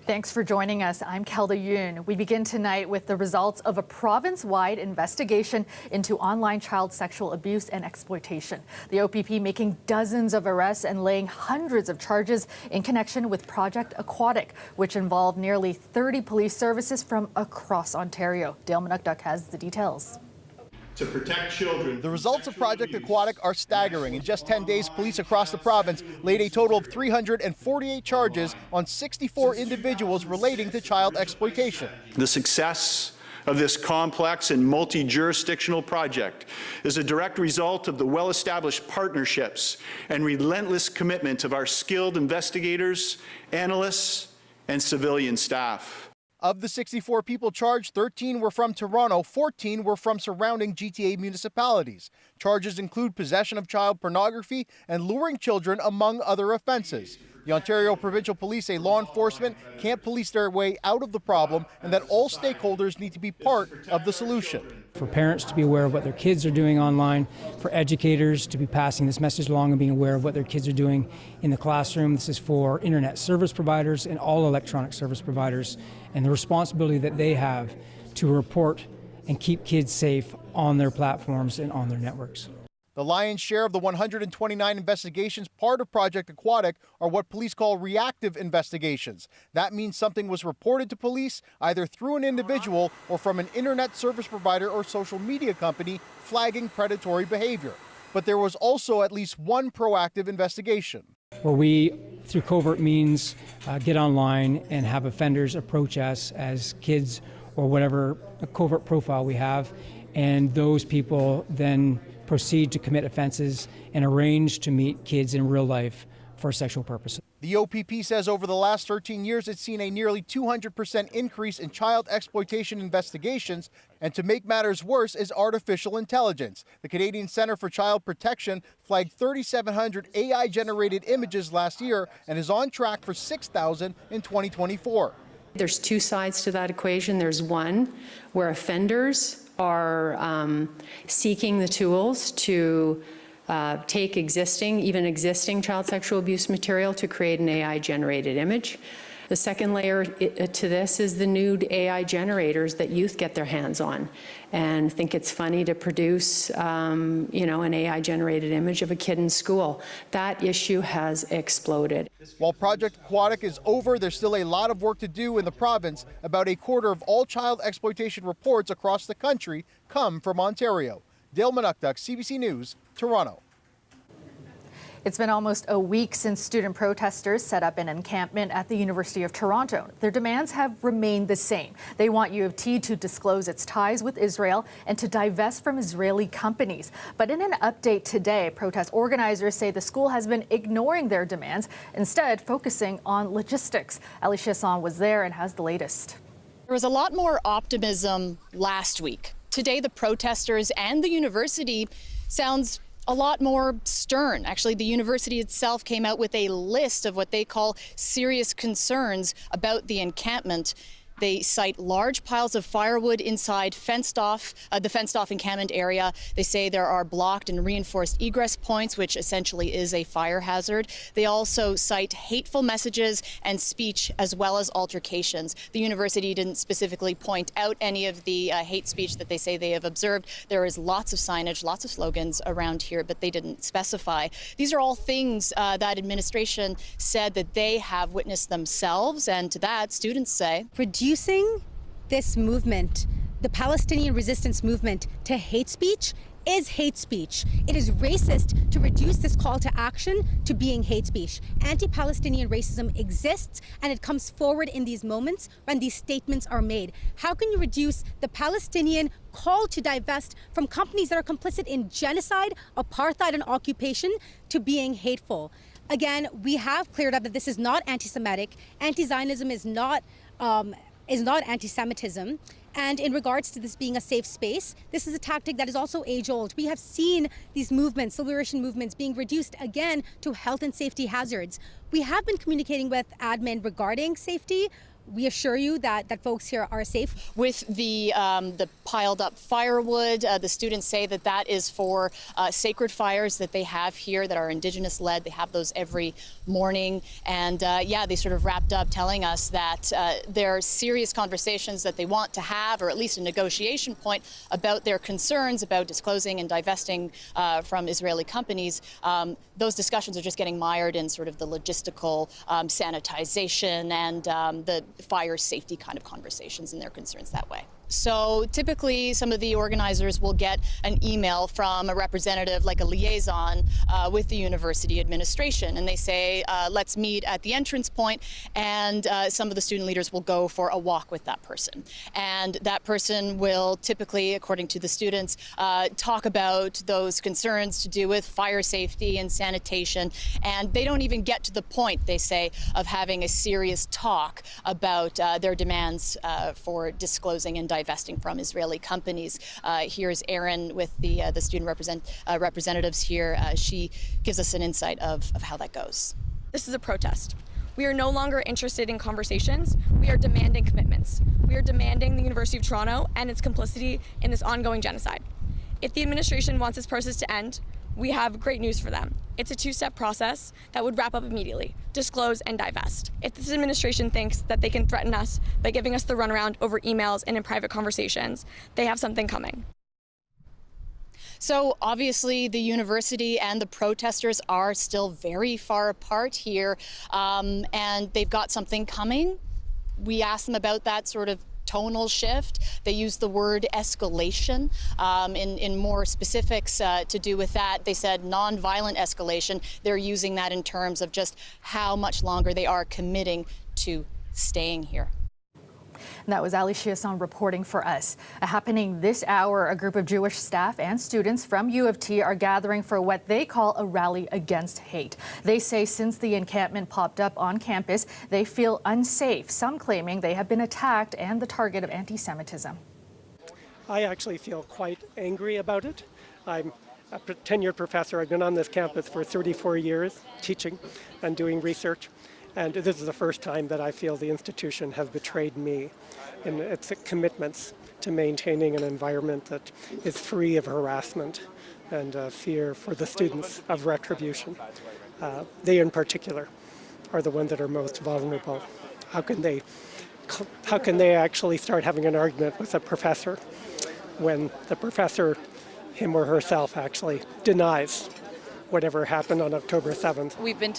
Thanks for joining us. I'm Kelda Yoon. We begin tonight with the results of a province-wide investigation into online child sexual abuse and exploitation. The OPP making dozens of arrests and laying hundreds of charges in connection with Project Aquatic, which involved nearly 30 police services from across Ontario. Dale Manukduk has the details. To protect children. The results of Project Aquatic are staggering. In just 10 days, police across the province laid a total of 348 charges on 64 individuals relating to child exploitation. The success of this complex and multi-jurisdictional project is a direct result of the well-established partnerships and relentless commitment of our skilled investigators, analysts, and civilian staff. Of the 64 people charged, 13 were from Toronto, 14 were from surrounding GTA municipalities. Charges include possession of child pornography and luring children, among other offenses. The Ontario Provincial Police say law enforcement can't police their way out of the problem and that all stakeholders need to be part of the solution. For parents to be aware of what their kids are doing online, for educators to be passing this message along and being aware of what their kids are doing in the classroom. This is for internet service providers and all electronic service providers, and the responsibility that they have to report and keep kids safe on their platforms and on their networks. The lion's share of the 129 investigations part of Project Aquatic are what police call reactive investigations. That means something was reported to police either through an individual or from an internet service provider or social media company flagging predatory behavior. But there was also at least one proactive investigation. Where we, through covert means, get online and have offenders approach us as kids or whatever covert profile we have, and those people then proceed to commit offenses and arrange to meet kids in real life for sexual purposes. The OPP says over the last 13 years, it's seen a nearly 200% increase in child exploitation investigations. And to make matters worse is artificial intelligence. The Canadian Centre for Child Protection flagged 3,700 AI-generated images last year and is on track for 6,000 in 2024. There's two sides to that equation. There's one where offenders are seeking the tools to take even existing child sexual abuse material to create an AI-generated image. The second layer to this is the nude AI generators that youth get their hands on and think it's funny to produce, an AI-generated image of a kid in school. That issue has exploded. While Project Aquatic is over, there's still a lot of work to do in the province. About a quarter of all child exploitation reports across the country come from Ontario. Dale Manukduk, CBC News, Toronto. It's been almost a week since student protesters set up an encampment at the University of Toronto. Their demands have remained the same. They want U of T to disclose its ties with Israel and to divest from Israeli companies. But in an update today, protest organizers say the school has been ignoring their demands, instead focusing on logistics. Ali Chasson was there and has the latest. There was a lot more optimism last week. Today, the protesters and the university sounds a lot more stern. Actually, the university itself came out with a list of what they call serious concerns about the encampment. They cite large piles of firewood inside the fenced-off encampment area. They say there are blocked and reinforced egress points, which essentially is a fire hazard. They also cite hateful messages and speech, as well as altercations. The university didn't specifically point out any of the hate speech that they say they have observed. There is lots of signage, lots of slogans around here, but they didn't specify. These are all things that administration said that they have witnessed themselves, and to that, students say, reducing this movement, the Palestinian resistance movement, to hate speech is hate speech. It is racist to reduce this call to action to being hate speech. Anti-Palestinian racism exists, and it comes forward in these moments when these statements are made. How can you reduce the Palestinian call to divest from companies that are complicit in genocide, apartheid, and occupation to being hateful? Again, we have cleared up that this is not anti-Semitic. Anti-Zionism is not anti-Semitism. And in regards to this being a safe space, this is a tactic that is also age-old. We have seen these movements, liberation movements, being reduced again to health and safety hazards. We have been communicating with admin regarding safety, we assure you that folks here are safe. With the piled up firewood, the students say that is for sacred fires that they have here that are Indigenous led. They have those every morning. And they sort of wrapped up telling us that there are serious conversations that they want to have, or at least a negotiation point about their concerns about disclosing and divesting from Israeli companies. Those discussions are just getting mired in sort of the logistical sanitization and the fire safety kind of conversations and their concerns that way. So typically some of the organizers will get an email from a representative, like a liaison with the university administration, and they say, let's meet at the entrance point, and some of the student leaders will go for a walk with that person. And that person will typically, according to the students, talk about those concerns to do with fire safety and sanitation, and they don't even get to the point, they say, of having a serious talk about their demands for disclosing and divesting from Israeli companies. Here's Erin with the student representatives here. She gives us an insight of how that goes. This is a protest. We are no longer interested in conversations. We are demanding commitments. We are demanding the University of Toronto and its complicity in this ongoing genocide. If the administration wants this process to end, we have great news for them. It's a two-step process that would wrap up immediately: disclose and divest. If this administration thinks that they can threaten us by giving us the runaround over emails and in private conversations, they have something coming. So obviously the university and the protesters are still very far apart here, and they've got something coming. We asked them about that sort of tonal shift. They used the word escalation. In more specifics to do with that, they said nonviolent escalation. They're using that in terms of just how much longer they are committing to staying here. And that was Ali Chiasson reporting for us. Happening this hour, a group of Jewish staff and students from U of T are gathering for what they call a rally against hate. They say since the encampment popped up on campus, they feel unsafe, some claiming they have been attacked and the target of anti-Semitism. I actually feel quite angry about it. I'm a tenured professor. I've been on this campus for 34 years, teaching and doing research. And this is the first time that I feel the institution has betrayed me in its commitments to maintaining an environment that is free of harassment and fear for the students of retribution. They in particular are the ones that are most vulnerable. How can they actually start having an argument with a professor when the professor, him or herself, actually denies whatever happened on October 7th. We've been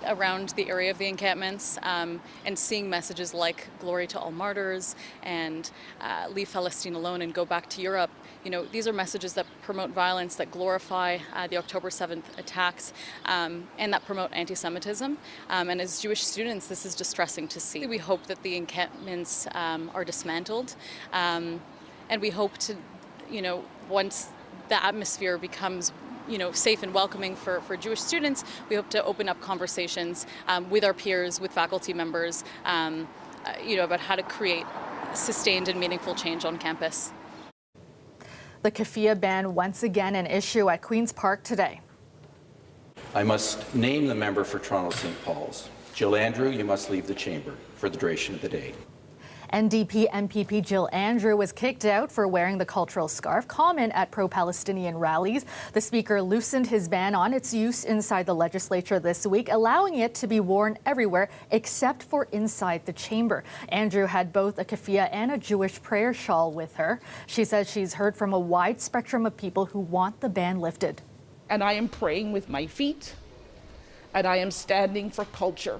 around the area of the encampments and seeing messages like glory to all martyrs and leave Palestine alone and go back to Europe. You know, these are messages that promote violence, that glorify the October 7th attacks, and that promote anti-Semitism. And as Jewish students, this is distressing to see. We hope that the encampments are dismantled, and we hope to, once the atmosphere becomes safe and welcoming for Jewish students, we hope to open up conversations with our peers, with faculty members, about how to create sustained and meaningful change on campus. The keffiyeh ban once again an issue at Queen's Park today. I must name the member for Toronto St. Paul's. Jill Andrew, you must leave the chamber for the duration of the day. NDP MPP Jill Andrew was kicked out for wearing the cultural scarf common at pro-Palestinian rallies. The speaker loosened his ban on its use inside the legislature this week, allowing it to be worn everywhere except for inside the chamber. Andrew had both a keffiyeh and a Jewish prayer shawl with her. She says she's heard from a wide spectrum of people who want the ban lifted. And I am praying with my feet, and I am standing for culture.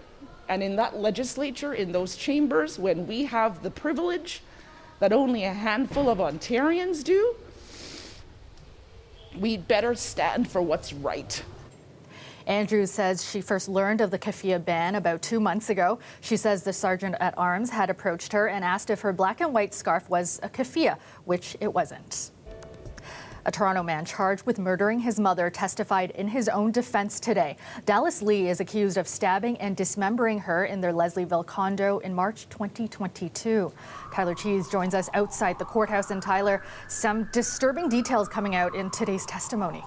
And in that legislature, in those chambers, when we have the privilege that only a handful of Ontarians do, we'd better stand for what's right. Andrews says she first learned of the keffiyeh ban about 2 months ago. She says the sergeant at arms had approached her and asked if her black and white scarf was a keffiyeh, which it wasn't. A Toronto man charged with murdering his mother testified in his own defense today. Dallas Lee is accused of stabbing and dismembering her in their Leslieville condo in March 2022. Tyler Cheese joins us outside the courthouse. And Tyler, some disturbing details coming out in today's testimony.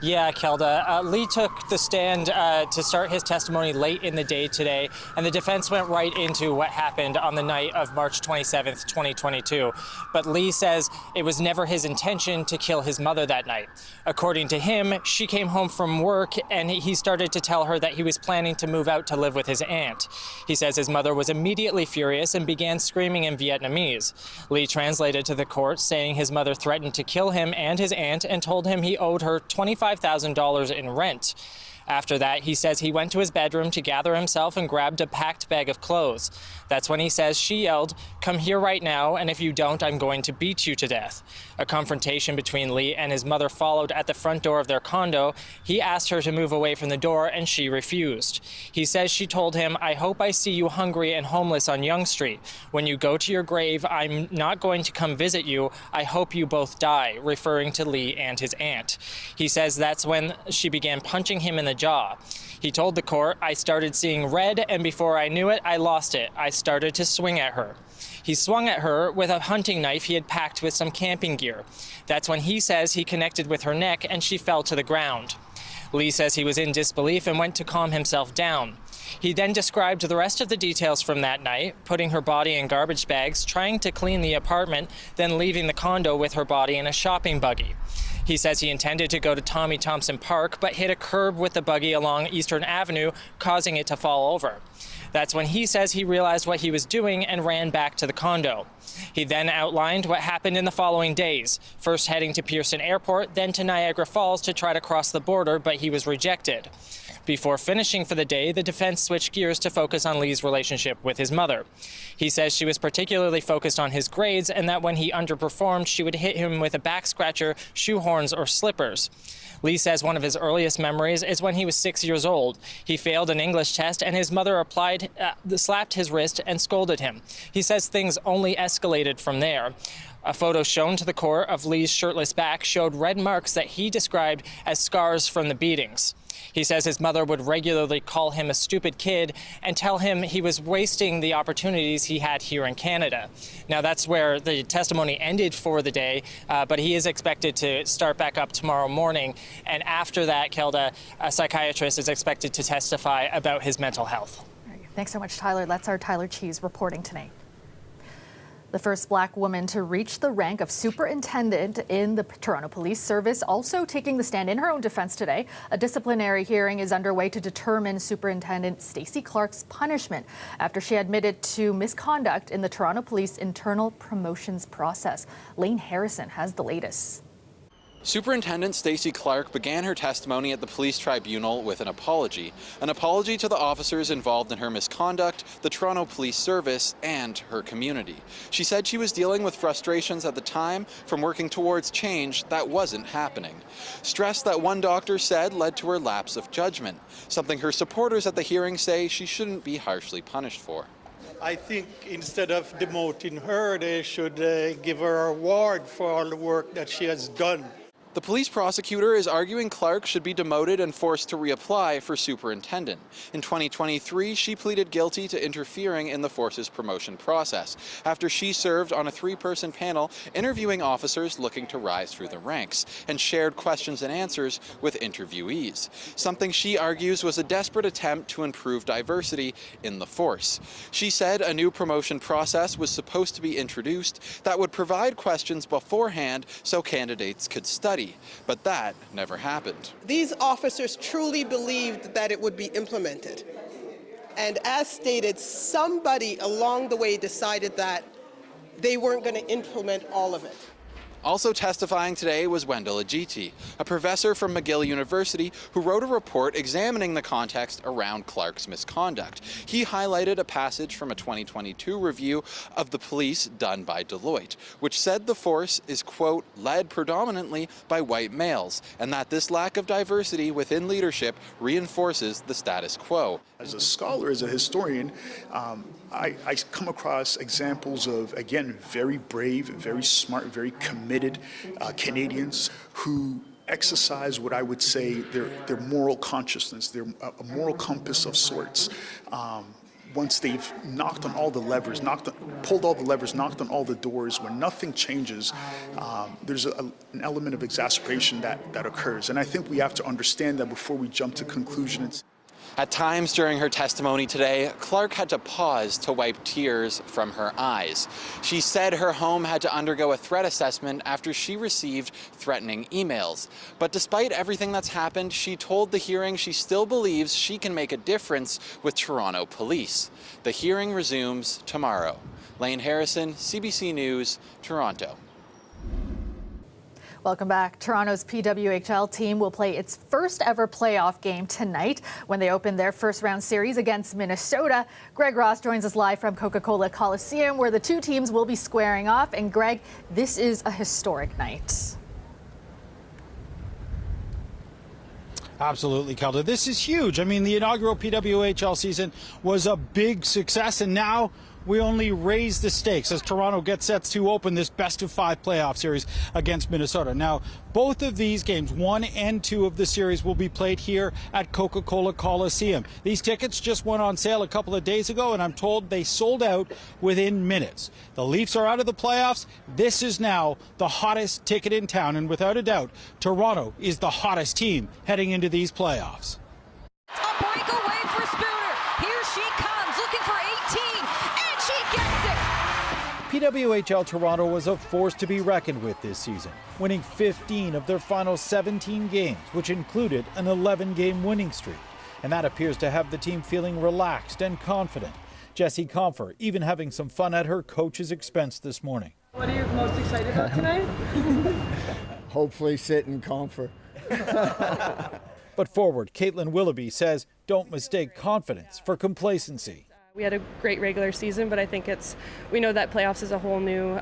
Yeah, Kelda. Lee took the stand to start his testimony late in the day today, and the defense went right into what happened on the night of March 27th, 2022. But Lee says it was never his intention to kill his mother that night. According to him, she came home from work and he started to tell her that he was planning to move out to live with his aunt. He says his mother was immediately furious and began screaming in Vietnamese. Lee translated to the court, saying his mother threatened to kill him and his aunt and told him he owed her $25,000 in rent. After that, he says he went to his bedroom to gather himself and grabbed a packed bag of clothes. That's when he says she yelled, "Come here right now, and if you don't, I'm going to beat you to death." A confrontation between Lee and his mother followed at the front door of their condo. He asked her to move away from the door, and she refused. He says she told him, "I hope I see you hungry and homeless on Yonge Street. When you go to your grave, I'm not going to come visit you. I hope you both die," referring to Lee and his aunt. He says that's when she began punching him in the jaw. He told the court, "I started seeing red, and before I knew it, I lost it. I started to swing at her." He swung at her with a hunting knife he had packed with some camping gear. That's when he says he connected with her neck and she fell to the ground. Lee says he was in disbelief and went to calm himself down. He then described the rest of the details from that night, putting her body in garbage bags, trying to clean the apartment, then leaving the condo with her body in a shopping buggy. He says he intended to go to Tommy Thompson Park, but hit a curb with the buggy along Eastern Avenue, causing it to fall over. That's when he says he realized what he was doing and ran back to the condo. He then outlined what happened in the following days, first heading to Pearson Airport, then to Niagara Falls to try to cross the border, but he was rejected. Before finishing for the day, the defense switched gears to focus on Lee's relationship with his mother. He says she was particularly focused on his grades and that when he underperformed, she would hit him with a back scratcher, shoehorns, or slippers. Lee says one of his earliest memories is when he was 6 years old. He failed an English test and his mother slapped his wrist and scolded him. He says things only escalated from there. A photo shown to the court of Lee's shirtless back showed red marks that he described as scars from the beatings. He says his mother would regularly call him a stupid kid and tell him he was wasting the opportunities he had here in Canada. Now, that's where the testimony ended for the day, but he is expected to start back up tomorrow morning. And after that, Kelda, a psychiatrist is expected to testify about his mental health. Thanks so much, Tyler. That's our Tyler Cheese reporting tonight. The first Black woman to reach the rank of superintendent in the Toronto Police Service also taking the stand in her own defense today. A disciplinary hearing is underway to determine Superintendent Stacy Clark's punishment after she admitted to misconduct in the Toronto Police internal promotions process. Lane Harrison has the latest. Superintendent Stacy Clark began her testimony at the police tribunal with an apology to the officers involved in her misconduct, the Toronto Police Service, and her community. She said she was dealing with frustrations at the time from working towards change that wasn't happening. Stress that one doctor said led to her lapse of judgment, something her supporters at the hearing say she shouldn't be harshly punished for. I think instead of demoting her, they should give her an award for all the work that she has done. The police prosecutor is arguing Clark should be demoted and forced to reapply for superintendent. In 2023, she pleaded guilty to interfering in the force's promotion process after she served on a 3-person panel interviewing officers looking to rise through the ranks and shared questions and answers with interviewees, something she argues was a desperate attempt to improve diversity in the force. She said a new promotion process was supposed to be introduced that would provide questions beforehand so candidates could study. But that never happened. These officers truly believed that it would be implemented. And as stated, somebody along the way decided that they weren't going to implement all of it. Also testifying today was Wendell Ajiti, a professor from McGill University who wrote a report examining the context around Clark's misconduct. He highlighted a passage from a 2022 review of the police done by Deloitte, which said the force is, quote, led predominantly by white males, and that this lack of diversity within leadership reinforces the status quo. As a scholar, as a historian, I come across examples of, again, very brave, very smart, very committed Canadians who exercise what I would say their moral consciousness, a moral compass of sorts. once they've knocked on all the levers, pulled all the levers, knocked on all the doors, when nothing changes, there's an element of exacerbation that occurs. And I think we have to understand that before we jump to conclusions. At times during her testimony today, Clark had to pause to wipe tears from her eyes. She said her home had to undergo a threat assessment after she received threatening emails. But despite everything that's happened, she told the hearing she still believes she can make a difference with Toronto police. The hearing resumes tomorrow. Lane Harrison, CBC News, Toronto. Welcome back. Toronto's PWHL team will play its first ever playoff game tonight when they open their first round series against Minnesota. Greg Ross joins us live from Coca-Cola Coliseum, where the two teams will be squaring off. And Greg, this is a historic night. Absolutely, Kelda. This is huge. I mean, the inaugural PWHL season was a big success, and now we only raise the stakes as Toronto gets set to open this best-of-5 playoff series against Minnesota. Now, both of these games, 1 and 2 of the series, will be played here at Coca-Cola Coliseum. These tickets just went on sale a couple of days ago, and I'm told they sold out within minutes. The Leafs are out of the playoffs. This is now the hottest ticket in town, and without a doubt, Toronto is the hottest team heading into these playoffs. A breakaway for Spooner. Here she comes, looking for 18. She gets it! PWHL Toronto was a force to be reckoned with this season, winning 15 of their final 17 games, which included an 11-game winning streak. And that appears to have the team feeling relaxed and confident. Jessie Comfer even having some fun at her coach's expense this morning. What are you most excited about tonight? Hopefully sit in Comfer. But forward, Caitlin Willoughby says, don't mistake confidence for complacency. We had a great regular season, but I think we know that playoffs is a whole new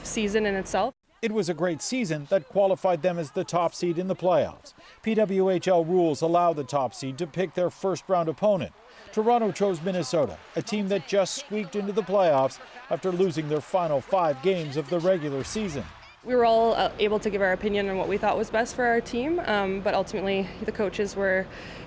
season in itself. It was a great season that qualified them as the top seed in the playoffs. PWHL rules allow the top seed to pick their first-round opponent. Toronto chose Minnesota, a team that just squeaked into the playoffs after losing their final 5 games of the regular season. We were all able to give our opinion on what we thought was best for our team, but ultimately the coaches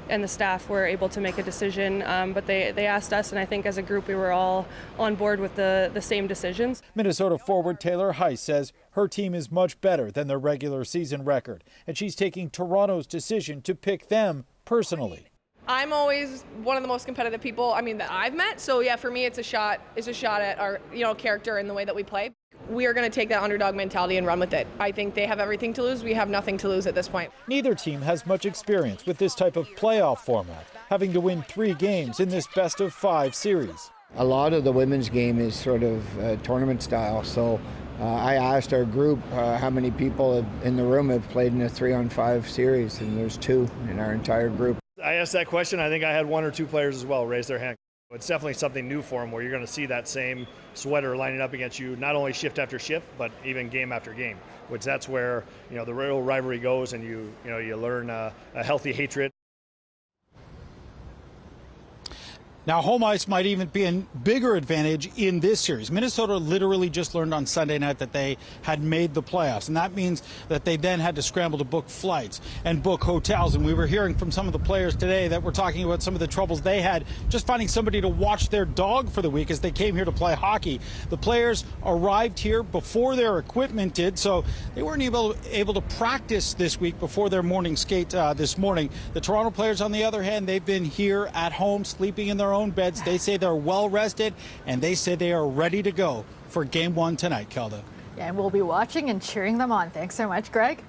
and the staff were able to make a decision, but they asked us, and I think as a group we were all on board with the same decisions. Minnesota forward Taylor Heiss says her team is much better than their regular season record, and she's taking Toronto's decision to pick them personally. I'm always one of the most competitive people, that I've met. So yeah, for me, it's a shot at our, character and the way that we play. We are going to take that underdog mentality and run with it. I think they have everything to lose. We have nothing to lose at this point. Neither team has much experience with this type of playoff format, having to win 3 games in this best-of-5 series. A lot of the women's game is sort of tournament style. So I asked our group how many people in the room have played in a 3-on-5 series, and there's 2 in our entire group. I asked that question. I think I had 1 or 2 players as well raise their hand. It's definitely something new for them where you're going to see that same sweater lining up against you, not only shift after shift, but even game after game, which that's where, the real rivalry goes, and you learn a healthy hatred. Now, home ice might even be a bigger advantage in this series. Minnesota literally just learned on Sunday night that they had made the playoffs, and that means that they then had to scramble to book flights and book hotels. And we were hearing from some of the players today that were talking about some of the troubles they had just finding somebody to watch their dog for the week as they came here to play hockey. The players arrived here before their equipment did, so they weren't able to practice this week before their morning skate this morning. The Toronto players, on the other hand, they've been here at home sleeping in their own beds. They say they're well rested, and they say they are ready to go for Game 1 tonight, Kelda. Yeah, and we'll be watching and cheering them on. Thanks so much, Greg.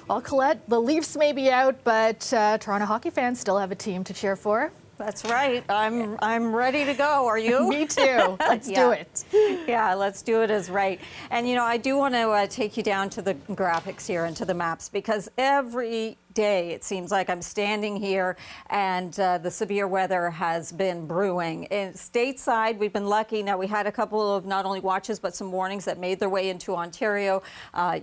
Well, Colette, the Leafs may be out, but Toronto hockey fans still have a team to cheer for. That's right. I'm ready to go. Are you? Me too. Let's do it. Yeah, let's do it as right. And, I do want to take you down to the graphics here and to the maps, because every day it seems like I'm standing here and the severe weather has been brewing. Stateside, we've been lucky. Now, we had a couple of not only watches but some warnings that made their way into Ontario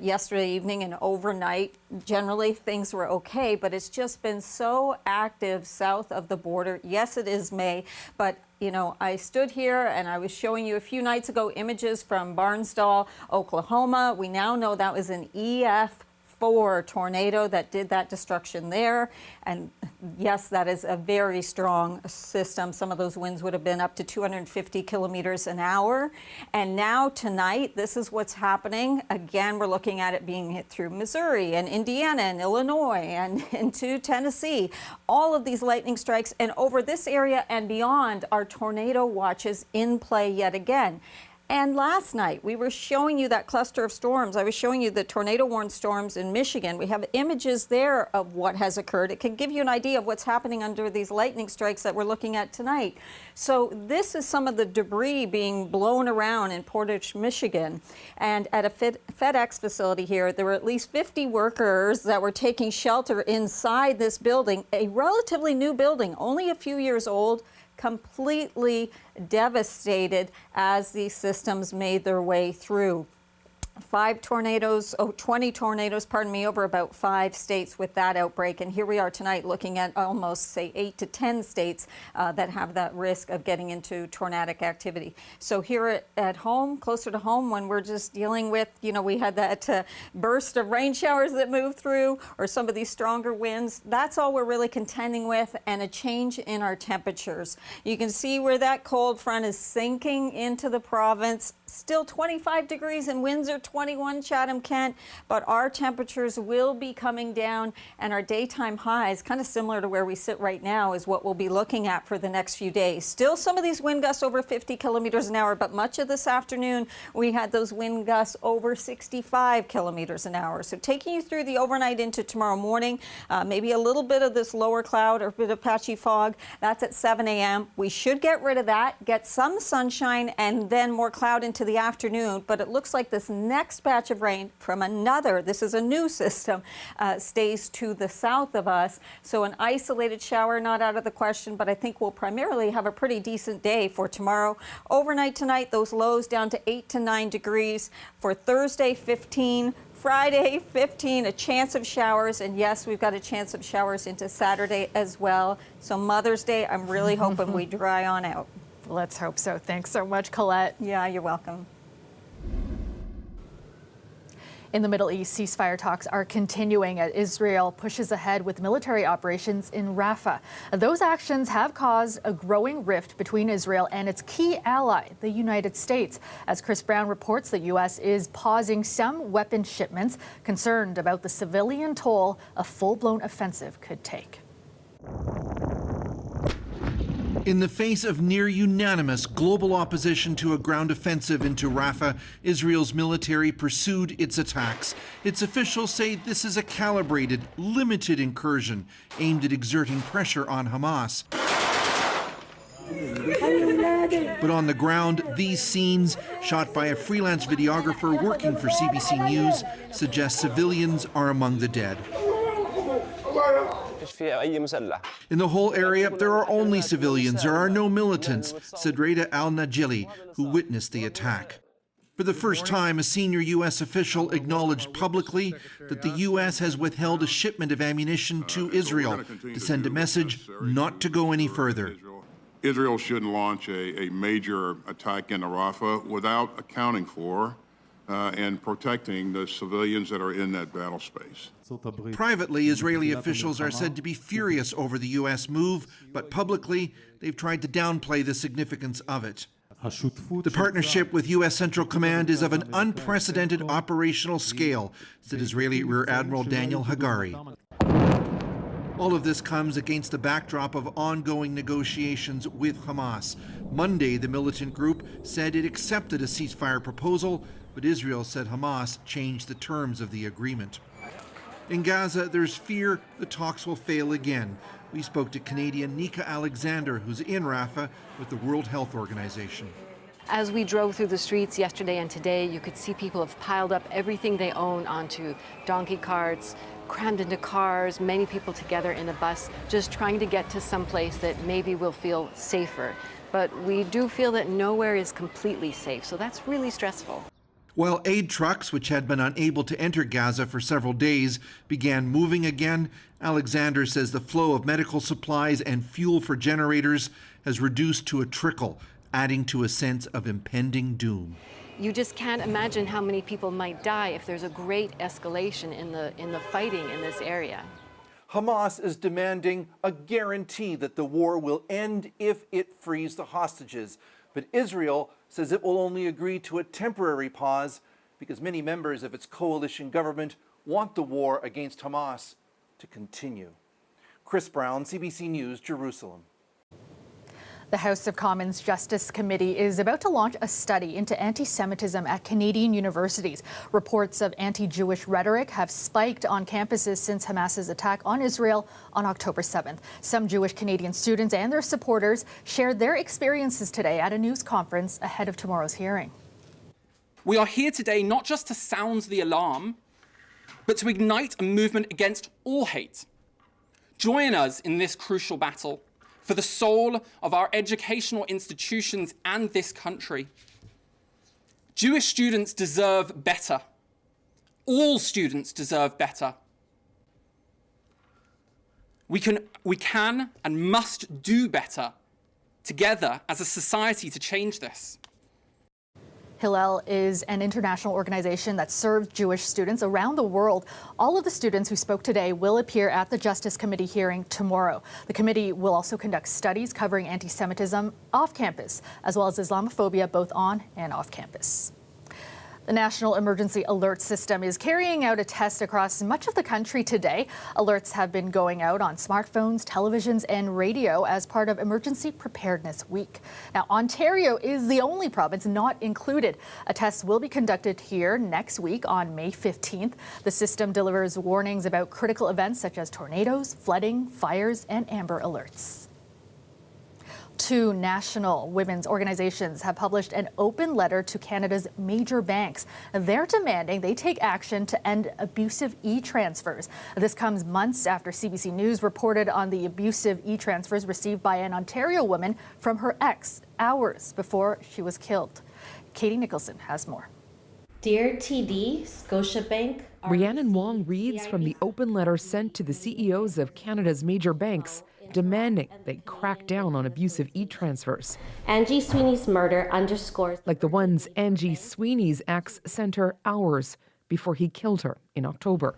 yesterday evening and overnight. Generally, things were okay, but it's just been so active south of the border. Yes, it is May, but I stood here and I was showing you a few nights ago images from Barnsdall, Oklahoma. We now know that was an EF 4 tornado that did that destruction there. And yes, that is a very strong system. Some of those winds would have been up to 250 kilometers an hour. And now tonight, this is what's happening. Again, we're looking at it being hit through Missouri and Indiana and Illinois and into Tennessee. All of these lightning strikes, and over this area and beyond are tornado watches in play yet again. And last night, we were showing you that cluster of storms. I was showing you the tornado-warned storms in Michigan. We have images there of what has occurred. It can give you an idea of what's happening under these lightning strikes that we're looking at tonight. So this is some of the debris being blown around in Portage, Michigan. And at a FedEx facility here, there were at least 50 workers that were taking shelter inside this building, a relatively new building, only a few years old, completely devastated as these systems made their way through. 20 tornadoes, over about 5 states with that outbreak. And here we are tonight looking at almost, say, 8 to 10 states that have that risk of getting into tornadic activity. So here at home, closer to home, when we're just dealing with, we had that burst of rain showers that moved through, or some of these stronger winds, that's all we're really contending with, and a change in our temperatures. You can see where that cold front is sinking into the province. Still 25 degrees and winds are 21, Chatham-Kent, but our temperatures will be coming down, and our daytime highs, kind of similar to where we sit right now, is what we'll be looking at for the next few days. Still some of these wind gusts over 50 kilometers an hour, but much of this afternoon we had those wind gusts over 65 kilometers an hour. So taking you through the overnight into tomorrow morning, maybe a little bit of this lower cloud or a bit of patchy fog. That's at 7 a.m. We should get rid of that, get some sunshine, and then more cloud into the afternoon. But it looks like this next batch of rain from another, this is a new system, stays to the south of us. So an isolated shower not out of the question, but I think we'll primarily have a pretty decent day for tomorrow. Overnight tonight, those lows down to 8 to 9 degrees. For Thursday, 15. Friday, 15, a chance of showers, and yes, we've got a chance of showers into Saturday as well. So Mother's Day, I'm really hoping we dry on out. Let's hope so. Thanks so much, Colette. Yeah, you're welcome. In the Middle East, ceasefire talks are continuing as Israel pushes ahead with military operations in Rafah. Those actions have caused a growing rift between Israel and its key ally, the United States. As Chris Brown reports, the U.S. is pausing some weapon shipments, concerned about the civilian toll a full-blown offensive could take. In the face of near unanimous global opposition to a ground offensive into Rafah, Israel's military pursued its attacks. Its officials say this is a calibrated, limited incursion aimed at exerting pressure on Hamas. But on the ground, these scenes, shot by a freelance videographer working for CBC News, suggest civilians are among the dead. In the whole area, there are only civilians. There are no militants, said Reda al-Najili, who witnessed the attack. For the first time, a senior U.S. official acknowledged publicly that the U.S. has withheld a shipment of ammunition to Israel to send a message not to go any further. Israel shouldn't launch a major attack into Rafah without accounting for and protecting the civilians that are in that battle space. Privately, Israeli officials are said to be furious over the U.S. move, but publicly, they've tried to downplay the significance of it. The partnership with U.S. Central Command is of an unprecedented operational scale, said Israeli Rear Admiral Daniel Hagari. All of this comes against the backdrop of ongoing negotiations with Hamas. Monday, the militant group said it accepted a ceasefire proposal, but Israel said Hamas changed the terms of the agreement. In Gaza, there's fear the talks will fail again. We spoke to Canadian Nika Alexander, who's in Rafah with the World Health Organization. As we drove through the streets yesterday and today, you could see people have piled up everything they own onto donkey carts, crammed into cars, many people together in a bus, just trying to get to some place that maybe will feel safer. But we do feel that nowhere is completely safe, so that's really stressful. While aid trucks, which had been unable to enter Gaza for several days, began moving again, Alexander says the flow of medical supplies and fuel for generators has reduced to a trickle, adding to a sense of impending doom. you just can't imagine how many people might die if there's a great escalation in the fighting in this area. Hamas is demanding a guarantee that the war will end if it frees the hostages. But Israel says it will only agree to a temporary pause because many members of its coalition government want the war against Hamas to continue. Chris Brown, CBC News, Jerusalem. The House of Commons Justice Committee is about to launch a study into anti-Semitism at Canadian universities. Reports of anti-Jewish rhetoric have spiked on campuses since Hamas's attack on Israel on October 7th. Some Jewish Canadian students and their supporters shared their experiences today at a news conference ahead of tomorrow's hearing. We are here today not just to sound the alarm, but to ignite a movement against all hate. Join us in this crucial battle for the soul of our educational institutions and this country. Jewish students deserve better. All students deserve better. We can and must do better together as a society to change this. Hillel is an international organization that serves Jewish students around the world. All of the students who spoke today will appear at the Justice Committee hearing tomorrow. The committee will also conduct studies covering anti-Semitism off campus, as well as Islamophobia both on and off campus. The National Emergency Alert System is carrying out a test across much of the country today. Alerts have been going out on smartphones, televisions, and radio as part of Emergency Preparedness Week. Now, Ontario is the only province not included. A test will be conducted here next week on May 15th. The system delivers warnings about critical events such as tornadoes, flooding, fires, and amber alerts. Two national women's organizations have published an open letter to Canada's major banks. They're demanding they take action to end abusive e-transfers. This comes months after CBC News reported on the abusive e-transfers received by an Ontario woman from her ex hours before she was killed. Katie Nicholson has more. Dear TD, Scotiabank. Rhiannon Wong reads from the open letter sent to the CEOs of Canada's major banks, demanding they crack down on abusive e-transfers. Angie Sweeney's murder underscores, like the ones Angie Sweeney's ex sent her hours before he killed her in October.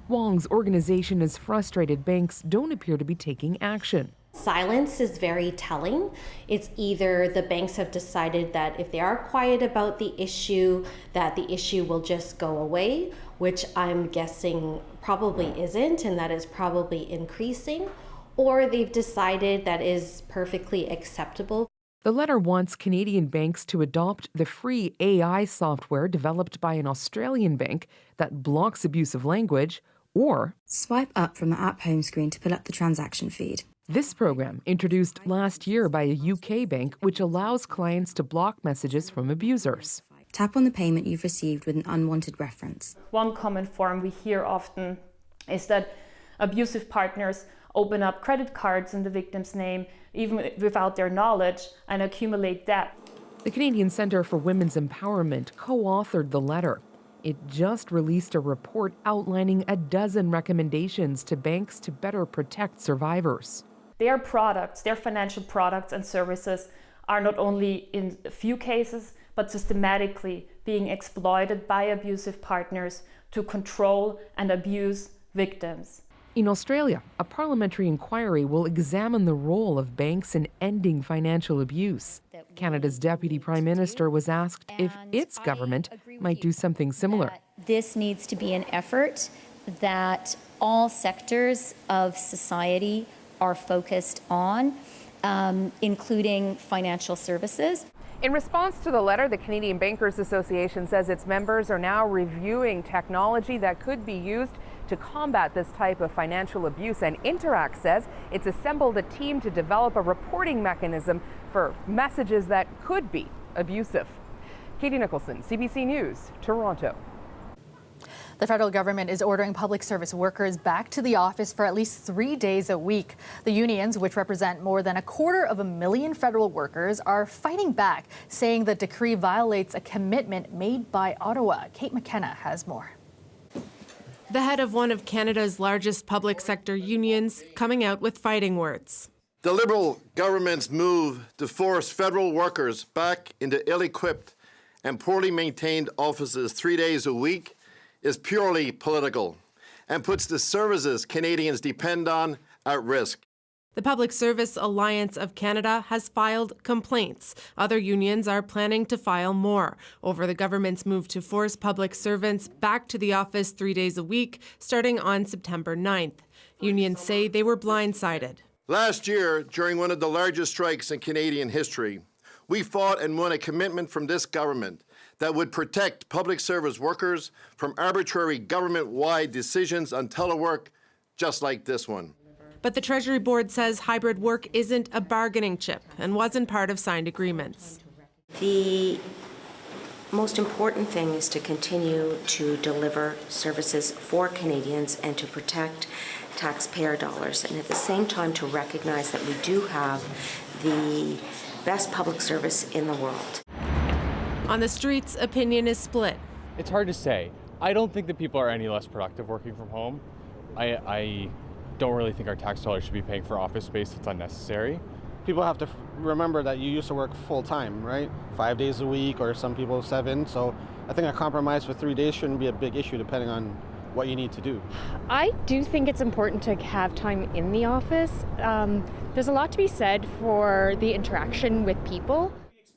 Wong's organization is frustrated banks don't appear to be taking action. Silence is very telling. It's either the banks have decided that if they are quiet about the issue, that the issue will just go away, which I'm guessing probably isn't, and that is probably increasing, or they've decided that is perfectly acceptable. The letter wants Canadian banks to adopt the free AI software developed by an Australian bank that blocks abusive language, or swipe up from the app home screen to pull up the transaction feed. This program, introduced last year by a UK bank, which allows clients to block messages from abusers. Tap on the payment you've received with an unwanted reference. One common form we hear often is that abusive partners open up credit cards in the victim's name, even without their knowledge, and accumulate debt. The Canadian Centre for Women's Empowerment co-authored the letter. It just released a report outlining a dozen recommendations to banks to better protect survivors. Their products, their financial products and services are not only in a few cases, but systematically being exploited by abusive partners to control and abuse victims. In Australia, a parliamentary inquiry will examine the role of banks in ending financial abuse. Canada's Deputy Prime Minister was asked if its government might do something similar. This needs to be an effort that all sectors of society are focused on, including financial services. In response to the letter, the Canadian Bankers Association says its members are now reviewing technology that could be used to combat this type of financial abuse, and Interact says it's assembled a team to develop a reporting mechanism for messages that could be abusive. Katie Nicholson, CBC News, Toronto. The federal government is ordering public service workers back to the office for at least 3 days a week. The unions, which represent more than 250,000 federal workers, are fighting back, saying the decree violates a commitment made by Ottawa. Kate McKenna has more. The head of one of Canada's largest public sector unions coming out with fighting words. The Liberal government's move to force federal workers back into ill-equipped and poorly maintained offices 3 days a week is purely political and puts the services Canadians depend on at risk. The Public Service Alliance of Canada has filed complaints. Other unions are planning to file more over the government's move to force public servants back to the office 3 days a week, starting on September 9th. Unions say they were blindsided. Last year, during one of the largest strikes in Canadian history, we fought and won a commitment from this government that would protect public service workers from arbitrary government-wide decisions on telework just like this one. But the Treasury Board says hybrid work isn't a bargaining chip and wasn't part of signed agreements. The most important thing is to continue to deliver services for Canadians and to protect taxpayer dollars, and at the same time to recognize that we do have the best public service in the world. On the streets, opinion is split. It's hard to say. I don't think that people are any less productive working from home. I don't really think our tax dollars should be paying for office space that's unnecessary. People have to remember that you used to work full time, right? 5 days a week, or some people 7. So I think a compromise for 3 days shouldn't be a big issue depending on what you need to do. I do think it's important to have time in the office. There's a lot to be said for the interaction with people.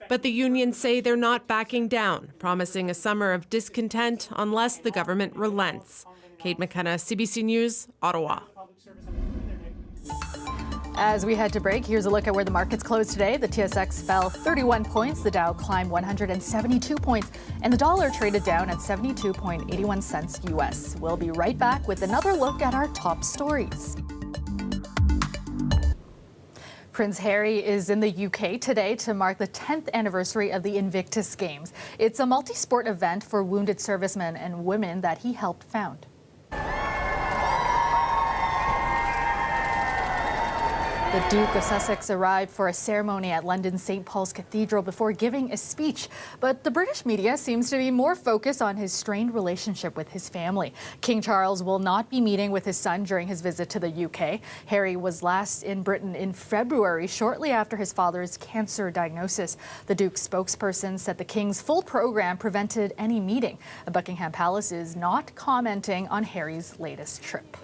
But the unions say they're not backing down, promising a summer of discontent unless the government relents. Kate McKenna, CBC News, Ottawa. As we head to break, here's a look at where the markets closed today. The TSX fell 31 points, the Dow climbed 172 points, and the dollar traded down at 72.81 cents US. We'll be right back with another look at our top stories. Prince Harry is in the UK today to mark the 10th anniversary of the Invictus Games. It's a multi-sport event for wounded servicemen and women that he helped found. The Duke of Sussex arrived for a ceremony at London's St. Paul's Cathedral before giving a speech. But the British media seems to be more focused on his strained relationship with his family. King Charles will not be meeting with his son during his visit to the UK. Harry was last in Britain in February, shortly after his father's cancer diagnosis. The Duke's spokesperson said the King's full program prevented any meeting. Buckingham Palace is not commenting on Harry's latest trip.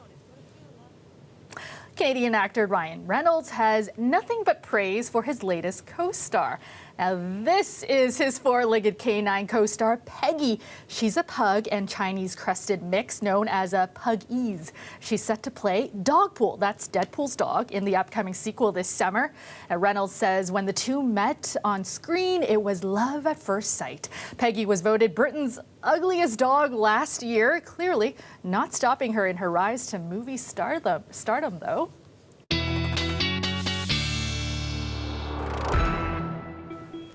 Canadian actor Reynolds has nothing but praise for his latest co-star. Now, this is his four-legged canine co-star, Peggy. She's a pug and Chinese crested mix known as a Pugese. She's set to play Dogpool, that's Deadpool's dog, in the upcoming sequel this summer. Reynolds says when the two met on screen, it was love at first sight. Peggy was voted Britain's ugliest dog last year, clearly not stopping her in her rise to movie stardom, though.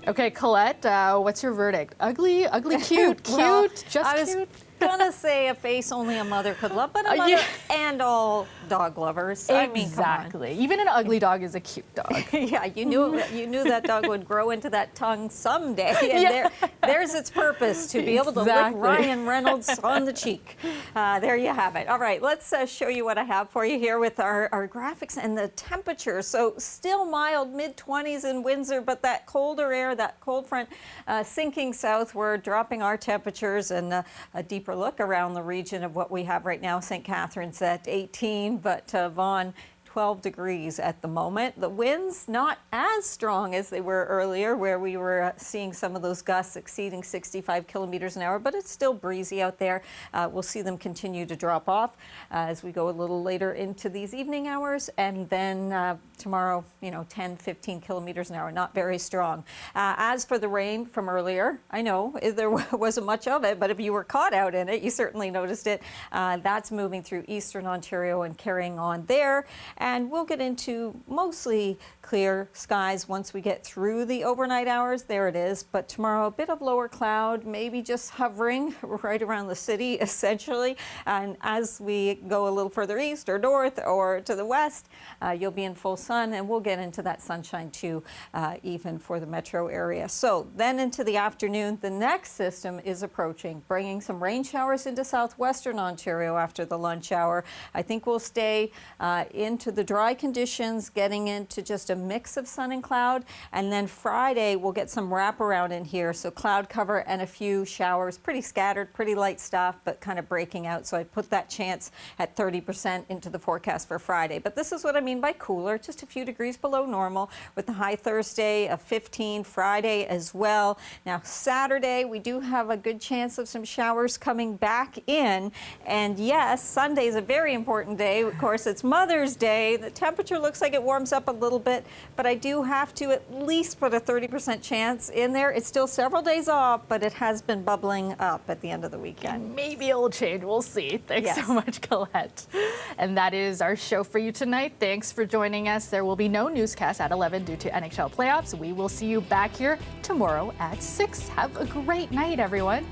Okay, Colette, what's your verdict? Ugly, cute, Well, cute, I was cute? gonna say a face only a mother could love, but a mother and all dog lovers. I mean, come on. Exactly. Even an ugly dog is a cute dog. Yeah, you knew that dog would grow into that tongue someday, and there's its purpose, to be able to lick Ryan Reynolds on the cheek. There you have it. All right, let's show you what I have for you here with our graphics and the temperature. So still mild, mid-20s in Windsor, but that colder air, that cold front sinking southward, dropping our temperatures, and a deeper look around the region of what we have right now. St. Catharines at 18, but Vaughan 12 degrees at the moment. The winds not as strong as they were earlier, where we were seeing some of those gusts exceeding 65 kilometers an hour, but it's still breezy out there. We'll see them continue to drop off as we go a little later into these evening hours, and then tomorrow, 10, 15 kilometers an hour, not very strong. As for the rain from earlier, I know there wasn't much of it, but if you were caught out in it, you certainly noticed it. That's moving through eastern Ontario and carrying on there. And we'll get into mostly clear skies once we get through the overnight hours. There it is. But tomorrow, a bit of lower cloud, maybe just hovering right around the city, essentially. And as we go a little further east or north or to the west, you'll be in full sun, and we'll get into that sunshine too, even for the metro area. So then into the afternoon, the next system is approaching, bringing some rain showers into southwestern Ontario after the lunch hour. I think we'll stay into the dry conditions, getting into just a mix of sun and cloud. And then Friday, we'll get some wraparound in here. So cloud cover and a few showers, pretty scattered, pretty light stuff, but kind of breaking out. So I put that chance at 30% into the forecast for Friday. But this is what I mean by cooler, just a few degrees below normal, with the high Thursday of 15, Friday as well. Now, Saturday, we do have a good chance of some showers coming back in. And yes, Sunday is a very important day. Of course, it's Mother's Day. The temperature looks like it warms up a little bit, but I do have to at least put a 30% chance in there. It's still several days off, but it has been bubbling up at the end of the weekend. Maybe it'll change. We'll see. Thanks so much, Colette. And that is our show for you tonight. Thanks for joining us. There will be no newscast at 11 due to NHL playoffs. We will see you back here tomorrow at 6. Have a great night, everyone.